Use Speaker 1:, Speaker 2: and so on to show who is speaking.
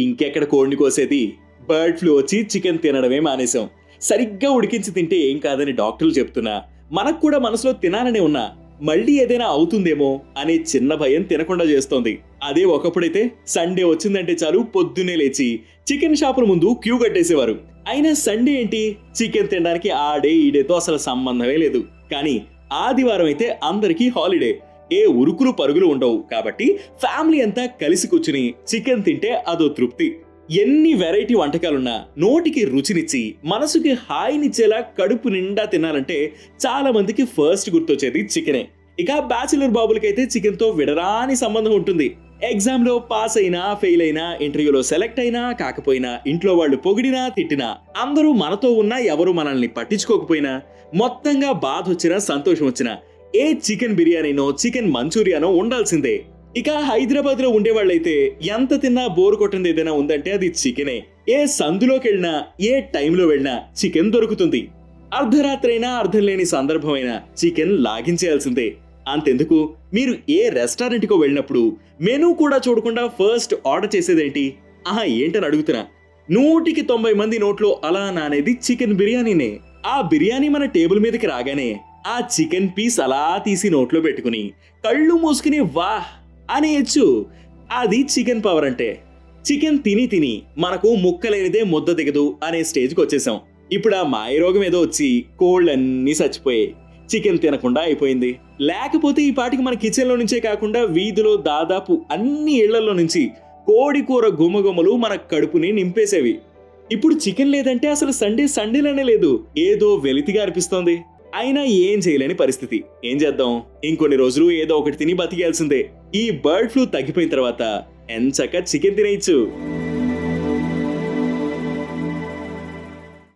Speaker 1: ఇంకెక్కడ కోడిని కోసేది, bird flu వచ్చి చికెన్ తినడమే మానేశాం. సరిగ్గా ఉడికించి తింటే ఏం కాదని డాక్టర్లు చెప్తున్నా, మనకు కూడా మనసులో తినాలనే ఉన్నా మళ్ళీ ఏదైనా అవుతుందేమో అనే చిన్న భయం తినకుండా చేస్తోంది. అదే ఒకప్పుడైతే సండే వచ్చిందంటే చాలు పొద్దున్నే లేచి చికెన్ షాపుల ముందు క్యూ కట్టేసేవారు. అయినా సండే ఏంటి, చికెన్ తినడానికి ఆ డే ఈ డేతో అసలు సంబంధమే లేదు. కానీ ఆదివారం అయితే అందరికీ హాలిడే, ఏ ఉరుకులు పరుగులు ఉండవు. కాబట్టి ఫ్యామిలీ అంతా కలిసి కూర్చుని చికెన్ తింటే అదో తృప్తి. ఎన్ని వెరైటీ వంటకాలున్నా నోటికి రుచినిచ్చి మనసుకి హాయినిచ్చేలా కడుపు నిండా తినాలంటే చాలా మందికి ఫస్ట్ గుర్తొచ్చేది చికెనే. ఇక బ్యాచిలర్ బాబులకైతే చికెన్ తో విడరాని సంబంధం ఉంటుంది. ఎగ్జామ్ లో పాస్ అయినా ఫెయిల్ అయినా, ఇంటర్వ్యూలో సెలెక్ట్ అయినా కాకపోయినా, ఇంట్లో వాళ్ళు పొగిడినా తిట్టినా, అందరూ మనతో ఉన్నా ఎవరు మనల్ని పట్టించుకోకపోయినా, మొత్తంగా బాధ వచ్చినా సంతోషం వచ్చినా ఏ చికెన్ బిర్యానీనో చికెన్ మంచూరియానో ఉండాల్సిందే. ఇక హైదరాబాద్ లో ఉండేవాళ్ళైతే ఎంత తిన్నా బోర్ కొట్టింది ఏదైనా ఉందంటే అది చికెనే. ఏ సందులోకి వెళ్ళినా ఏ టైంలో వెళ్ళినా చికెన్ దొరుకుతుంది. అర్ధరాత్రి అయినా అర్థం లేని సందర్భమైనా చికెన్ లాగించేయాల్సిందే. అంతెందుకు, మీరు ఏ రెస్టారెంట్కో వెళ్ళినప్పుడు మెనూ కూడా చూడకుండా ఫస్ట్ ఆర్డర్ చేసేదేంటి? ఏంటని అడుగుతున్నా. 190 మంది నోట్లో అలా నానేది చికెన్ బిర్యానీనే. ఆ బిర్యానీ మన టేబుల్ మీదకి రాగానే ఆ చికెన్ పీస్ అలా తీసి నోట్లో పెట్టుకుని కళ్ళు మూసుకుని వాహ్ అనేయచ్చు. అది చికెన్ పవర్ అంటే. చికెన్ తిని తిని మనకు ముక్కలేనిదే ముద్ద దిగదు అనే స్టేజ్కి వచ్చేసాం. ఇప్పుడు ఆ మాయరోగం ఏదో వచ్చి కోళ్ళన్నీ చచ్చిపోయాయి, చికెన్ తినకుండా అయిపోయింది. లేకపోతే ఈ పాటికి మన కిచెన్ లో నుంచే కాకుండా వీధిలో దాదాపు అన్ని ఇళ్లలో నుంచి కోడి కూర గుమగుమలు మన కడుపుని నింపేసేవి. ఇప్పుడు చికెన్ లేదంటే అసలు సండేలోనే లేదు, ఏదో వెలితిగా అనిపిస్తోంది. అయినా ఏం చేయలేని పరిస్థితి. ఏం చేద్దాం, ఇంకొన్ని రోజులు ఏదో ఒకటి తిని బతికేయాల్సిందే. ఈ బర్డ్ ఫ్లూ తగ్గిపోయిన తర్వాత ఎంచక్క చికెన్ తినేయచ్చు.